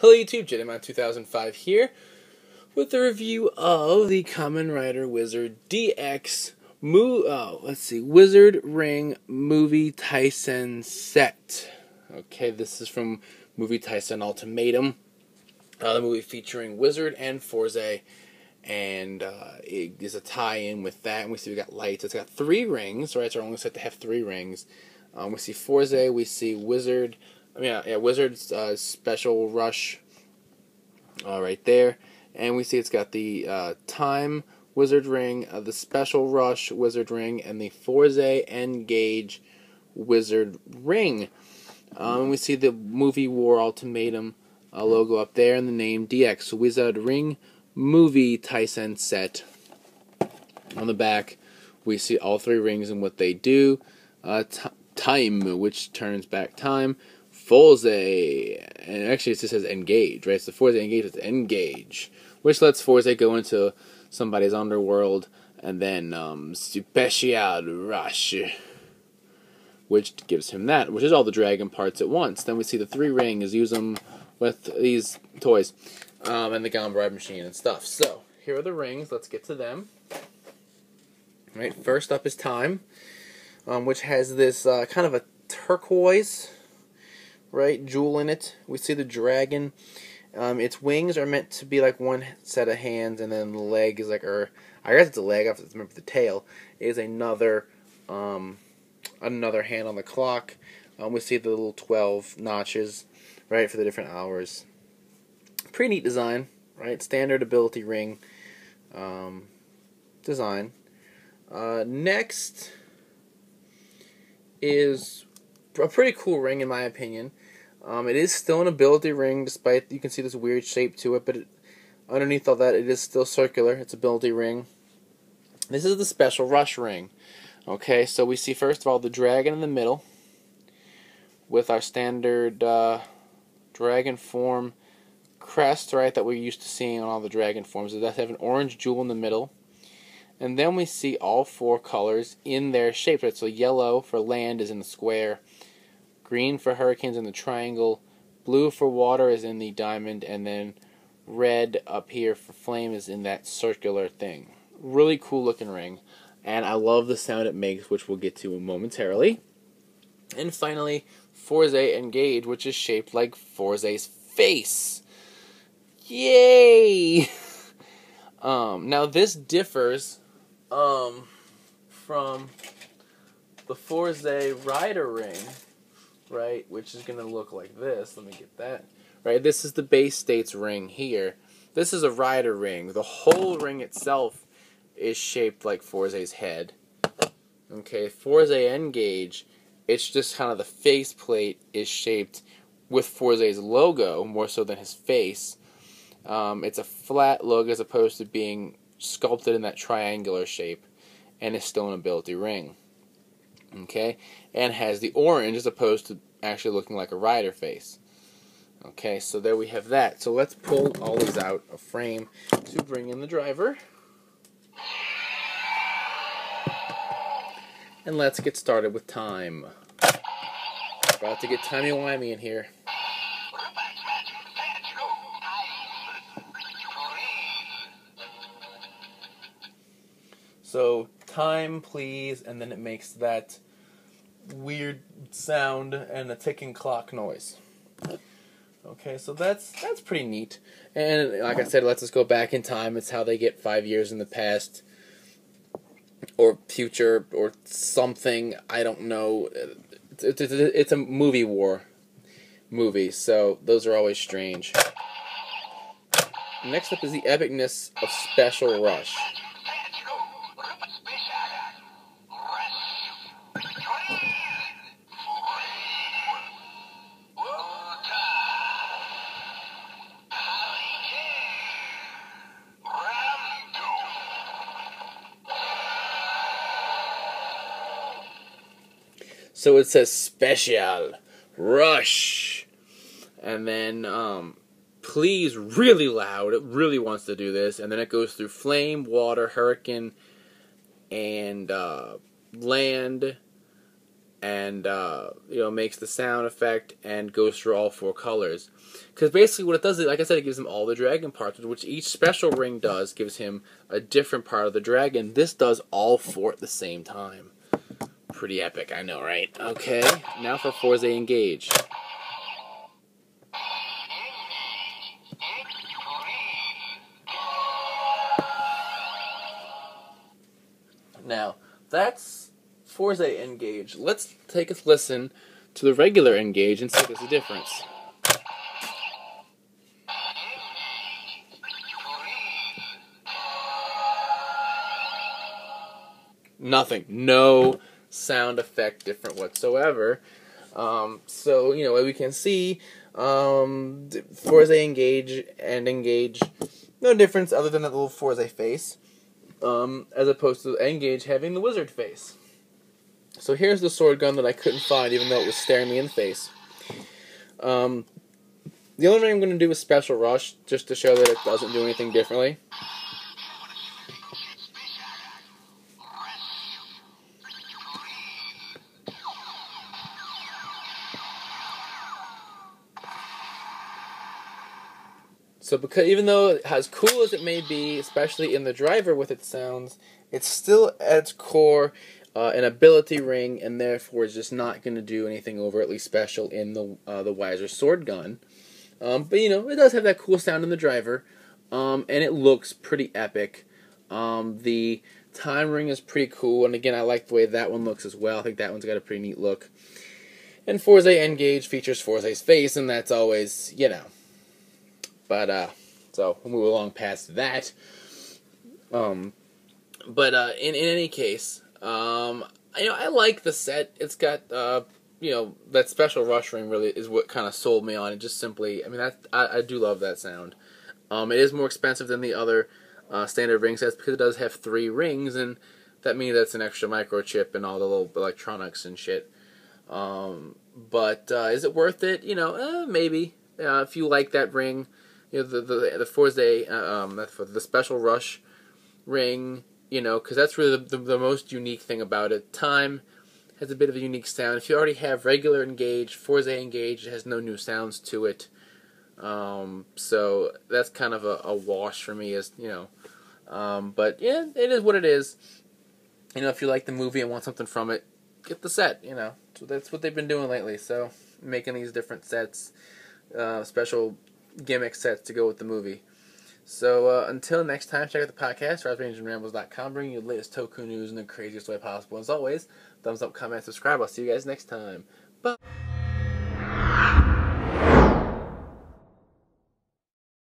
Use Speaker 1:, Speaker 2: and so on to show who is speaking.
Speaker 1: Hello YouTube, Jedimon 2005 here with a review of the Kamen Rider Wizard DX Wizard Ring Movie Taisen set. Okay, this is from Movie Taisen Ultimatum, the movie featuring Wizard and Fourze, and it is a tie-in with that. And we see we got lights. It's got 3 rings, right? It's our only set to have 3 rings. We see Fourze, we see Wizard. Wizard's Special Rush right there. And we see it's got the Time Wizard Ring, the Special Rush Wizard Ring, and the Fourze Engage Wizard Ring. We see the Movie War Ultimatum logo up there, and the name DX, Wizard Ring Movie Taisen Set. On the back, we see all 3 rings and what they do. Time, which turns back time. Fourze, and actually it just says Engage, right? So Fourze Engage is Engage, which lets Fourze go into somebody's underworld, and then Special Rush, which gives him that, which is all the dragon parts at once. Then we see the 3 rings, use them with these toys, and the Kamen Rider machine and stuff. So here are the rings. Let's get to them. Right, first up is Time, which has this kind of a turquoise, right, jewel in it. We see the dragon. Its wings are meant to be like one set of hands, and then the leg is like, I guess it's a leg. I have to remember the tail is another hand on the clock. We see the little 12 notches, right, for the different hours. Pretty neat design, right? Standard ability ring design. Next is a pretty cool ring in my opinion. It is still an ability ring, despite you can see this weird shape to it, but underneath all that, it is still circular. It's an ability ring. This is the Special Rush ring. Okay, so we see first of all the dragon in the middle with our standard dragon form crest, right, that we're used to seeing on all the dragon forms. It does have an orange jewel in the middle. And then we see all 4 colors in their shape. Right? So yellow for land is in the square, green for hurricanes in the triangle, blue for water is in the diamond, and then red up here for flame is in that circular thing. Really cool looking ring, and I love the sound it makes, which we'll get to momentarily. And finally, Fourze Engage, which is shaped like Fourze's face. Yay! Now this differs from the Fourze Rider ring, right, which is going to look like this. Let me get that. Right, this is the base state's ring here. This is a Rider ring. The whole ring itself is shaped like Fourze's head. Okay, Fourze Engage, it's just kind of the face plate is shaped with Fourze's logo more so than his face. It's a flat logo as opposed to being sculpted in that triangular shape, and it's still an ability ring. Okay, and has the orange as opposed to actually looking like a rider face. Okay, so there we have that. So let's pull all these out of frame to bring in the driver. And let's get started with Time. About to get timey-wimey in here. So, Time, please, and then it makes that weird sound and a ticking clock noise. Okay, so that's pretty neat. And like I said, let's just go back in time. It's how they get 5 years in the past or future or something. I don't know. It's a movie war movie, so those are always strange. Next up is the epicness of Special Rush. So it says Special Rush, and then please really loud. It really wants to do this, and then it goes through flame, water, hurricane, and land, and makes the sound effect and goes through all 4 colors. Because basically what it does is, like I said, it gives him all the dragon parts, which each special ring does gives him a different part of the dragon. This does all 4 at the same time. Pretty epic, I know, right? Okay, now for Fourze Engage. Now, that's Fourze Engage. Let's take a listen to the regular Engage and see if there's a difference. Nothing. No sound effect different whatsoever. So, as we can see, Fourze Engage and Engage, no difference other than that little Fourze face. As opposed to Engage having the wizard face. So here's the sword gun that I couldn't find, even though it was staring me in the face. The only thing I'm going to do is Special Rush, just to show that it doesn't do anything differently. So because even though as cool as it may be, especially in the driver with its sounds, it's still at its core an ability ring, and therefore is just not going to do anything overtly special in the Wiser sword gun. But it does have that cool sound in the driver, and it looks pretty epic. The time ring is pretty cool, and again, I like the way that one looks as well. I think that one's got a pretty neat look. And Fourze Engage features Fourze's face, and that's always, But, so we'll move along past that. In any case, I like the set. It's got, that Special Rush ring really is what kind of sold me on it. Just simply, I do love that sound. It is more expensive than the other standard ring sets because it does have 3 rings, and that means that's an extra microchip and all the little electronics and shit. But is it worth it? Maybe. If you like that ring. The Fourze, the Special Rush ring, because that's really the most unique thing about it. Time has a bit of a unique sound. If you already have regular Engage, Fourze Engage has no new sounds to it. So that's kind of a wash for me, but yeah, it is what it is. If you like the movie and want something from it, get the set, So that's what they've been doing lately, so making these different sets, special gimmick sets to go with the movie. So until next time, check out the podcast, RazRangersandRambles.com, bringing you the latest Toku news in the craziest way possible. As always, thumbs up, comment, subscribe. I'll see you guys next time. Bye.